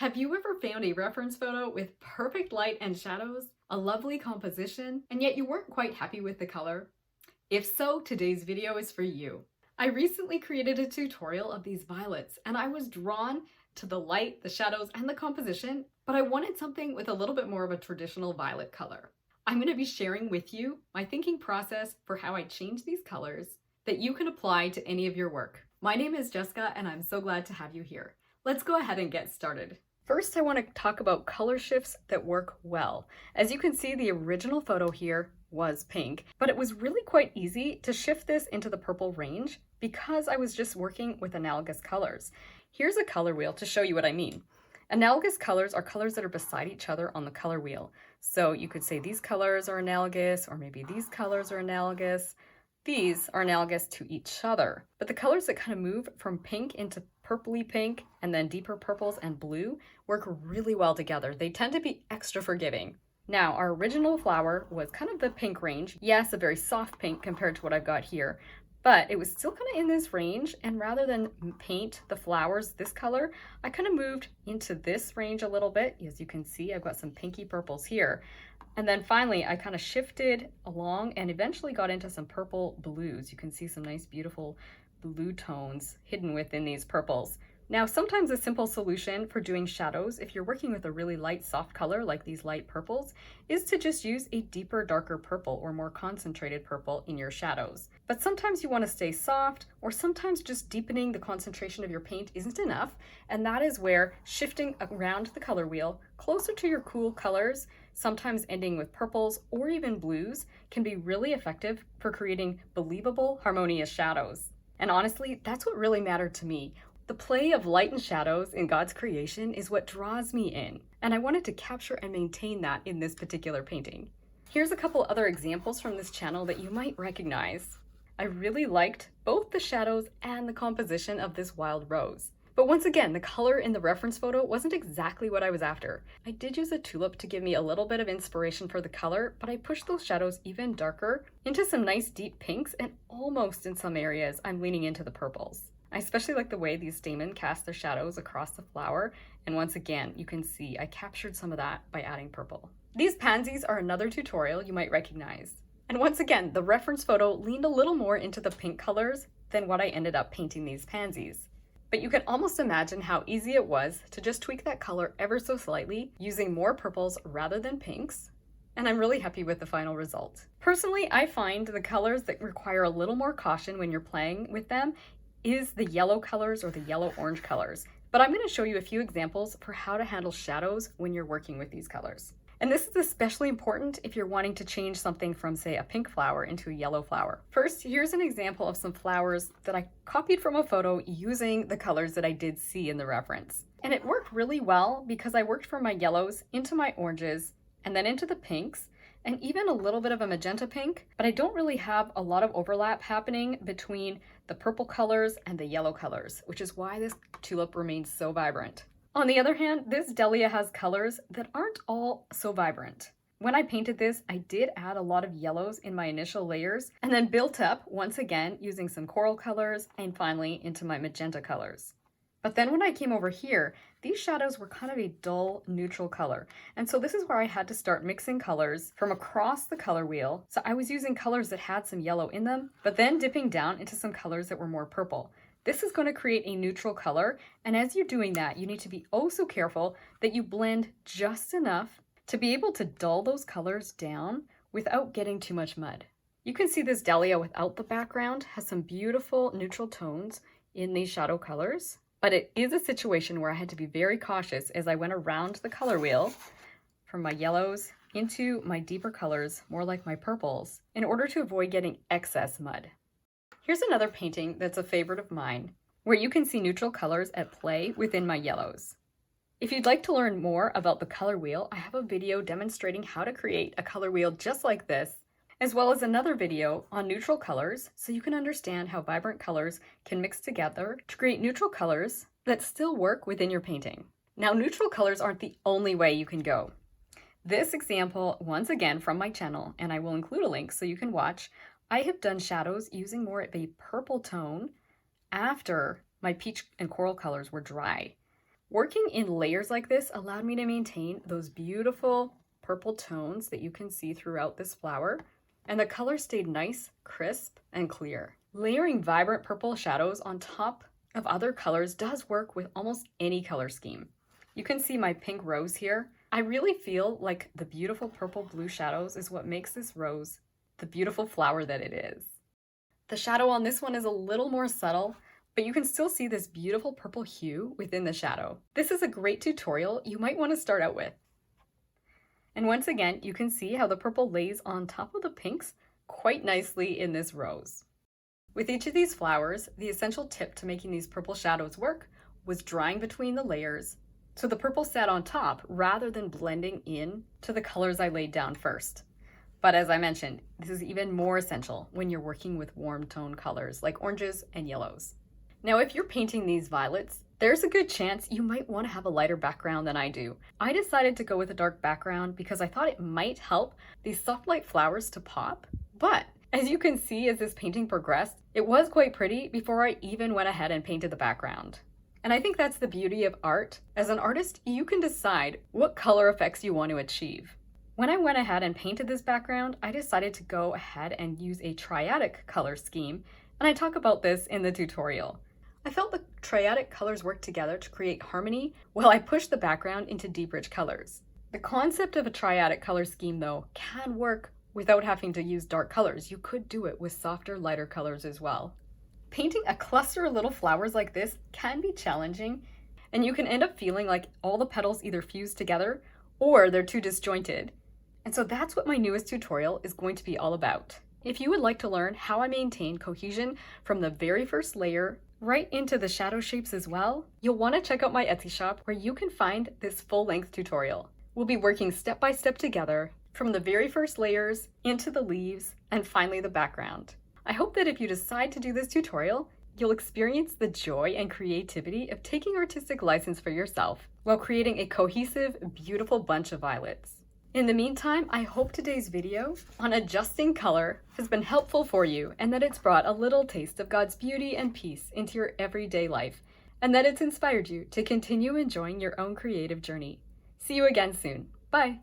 Have you ever found a reference photo with perfect light and shadows, a lovely composition, and yet you weren't quite happy with the color? If so, today's video is for you. I recently created a tutorial of these violets, and I was drawn to the light, the shadows, and the composition, but I wanted something with a little bit more of a traditional violet color. I'm going to be sharing with you my thinking process for how I change these colors that you can apply to any of your work. My name is Jessica, and I'm so glad to have you here. Let's go ahead and get started. First, I want to talk about color shifts that work well. As you can see, the original photo here was pink, but it was really quite easy to shift this into the purple range because I was just working with analogous colors. Here's a color wheel to show you what I mean. Analogous colors are colors that are beside each other on the color wheel. So you could say these colors are analogous, or maybe these colors are analogous. These are analogous to each other, but the colors that kind of move from pink into purpley pink and then deeper purples and blue work really well together. They tend to be extra forgiving. Now, our original flower was kind of the pink range. Yes, a very soft pink compared to what I've got here, but it was still kind of in this range, and rather than paint the flowers this color, I kind of moved into this range a little bit. As you can see, I've got some pinky purples here. And then finally, I kind of shifted along and eventually got into some purple blues. You can see some nice, beautiful blue tones hidden within these purples. Now, sometimes a simple solution for doing shadows, if you're working with a really light, soft color like these light purples, is to just use a deeper, darker purple or more concentrated purple in your shadows. But sometimes you want to stay soft, or sometimes just deepening the concentration of your paint isn't enough, and that is where shifting around the color wheel closer to your cool colors, sometimes ending with purples or even blues, can be really effective for creating believable, harmonious shadows. And honestly, that's what really mattered to me. The play of light and shadows in God's creation is what draws me in, and I wanted to capture and maintain that in this particular painting. Here's a couple other examples from this channel that you might recognize. I really liked both the shadows and the composition of this wild rose. But once again, the color in the reference photo wasn't exactly what I was after. I did use a tulip to give me a little bit of inspiration for the color, but I pushed those shadows even darker into some nice deep pinks, and almost in some areas, I'm leaning into the purples. I especially like the way these stamens cast their shadows across the flower, and once again, you can see I captured some of that by adding purple. These pansies are another tutorial you might recognize. And once again, the reference photo leaned a little more into the pink colors than what I ended up painting these pansies. But you can almost imagine how easy it was to just tweak that color ever so slightly using more purples rather than pinks, and I'm really happy with the final result. Personally, I find the colors that require a little more caution when you're playing with them is the yellow colors or the yellow-orange colors. But I'm going to show you a few examples for how to handle shadows when you're working with these colors. And this is especially important if you're wanting to change something from, say, a pink flower into a yellow flower. First, here's an example of some flowers that I copied from a photo using the colors that I did see in the reference. And it worked really well because I worked from my yellows into my oranges and then into the pinks, and even a little bit of a magenta pink, but I don't really have a lot of overlap happening between the purple colors and the yellow colors, which is why this tulip remains so vibrant. On the other hand, this dahlia has colors that aren't all so vibrant. When I painted this, I did add a lot of yellows in my initial layers and then built up once again using some coral colors and finally into my magenta colors. But then when I came over here, these shadows were kind of a dull, neutral color. And so this is where I had to start mixing colors from across the color wheel. So I was using colors that had some yellow in them, but then dipping down into some colors that were more purple. This is going to create a neutral color. And as you're doing that, you need to be oh so careful that you blend just enough to be able to dull those colors down without getting too much mud. You can see this dahlia without the background has some beautiful neutral tones in these shadow colors. But it is a situation where I had to be very cautious as I went around the color wheel from my yellows into my deeper colors, more like my purples, in order to avoid getting excess mud. Here's another painting that's a favorite of mine, where you can see neutral colors at play within my yellows. If you'd like to learn more about the color wheel, I have a video demonstrating how to create a color wheel just like this, as well as another video on neutral colors so you can understand how vibrant colors can mix together to create neutral colors that still work within your painting. Now, neutral colors aren't the only way you can go. This example, once again from my channel, and I will include a link so you can watch, I have done shadows using more of a purple tone after my peach and coral colors were dry. Working in layers like this allowed me to maintain those beautiful purple tones that you can see throughout this flower, and the color stayed nice, crisp, and clear. Layering vibrant purple shadows on top of other colors does work with almost any color scheme. You can see my pink rose here. I really feel like the beautiful purple blue shadows is what makes this rose the beautiful flower that it is. The shadow on this one is a little more subtle, but you can still see this beautiful purple hue within the shadow. This is a great tutorial you might want to start out with. And once again, you can see how the purple lays on top of the pinks quite nicely in this rose. With each of these flowers, the essential tip to making these purple shadows work was drying between the layers, so the purple sat on top rather than blending in to the colors I laid down first. But as I mentioned, this is even more essential when you're working with warm tone colors like oranges and yellows. Now, if you're painting these violets, there's a good chance you might want to have a lighter background than I do. I decided to go with a dark background because I thought it might help these soft light flowers to pop. But as you can see, as this painting progressed, it was quite pretty before I even went ahead and painted the background. And I think that's the beauty of art. As an artist, you can decide what color effects you want to achieve. When I went ahead and painted this background, I decided to go ahead and use a triadic color scheme, and I talk about this in the tutorial. I felt the triadic colors work together to create harmony while I pushed the background into deep rich colors. The concept of a triadic color scheme, though, can work without having to use dark colors. You could do it with softer, lighter colors as well. Painting a cluster of little flowers like this can be challenging, and you can end up feeling like all the petals either fuse together or they're too disjointed. And so that's what my newest tutorial is going to be all about. If you would like to learn how I maintain cohesion from the very first layer right into the shadow shapes as well, you'll want to check out my Etsy shop where you can find this full-length tutorial. We'll be working step by step together from the very first layers into the leaves and finally the background. I hope that if you decide to do this tutorial, you'll experience the joy and creativity of taking artistic license for yourself while creating a cohesive, beautiful bunch of violets. In the meantime, I hope today's video on adjusting color has been helpful for you and that it's brought a little taste of God's beauty and peace into your everyday life, and that it's inspired you to continue enjoying your own creative journey. See you again soon. Bye.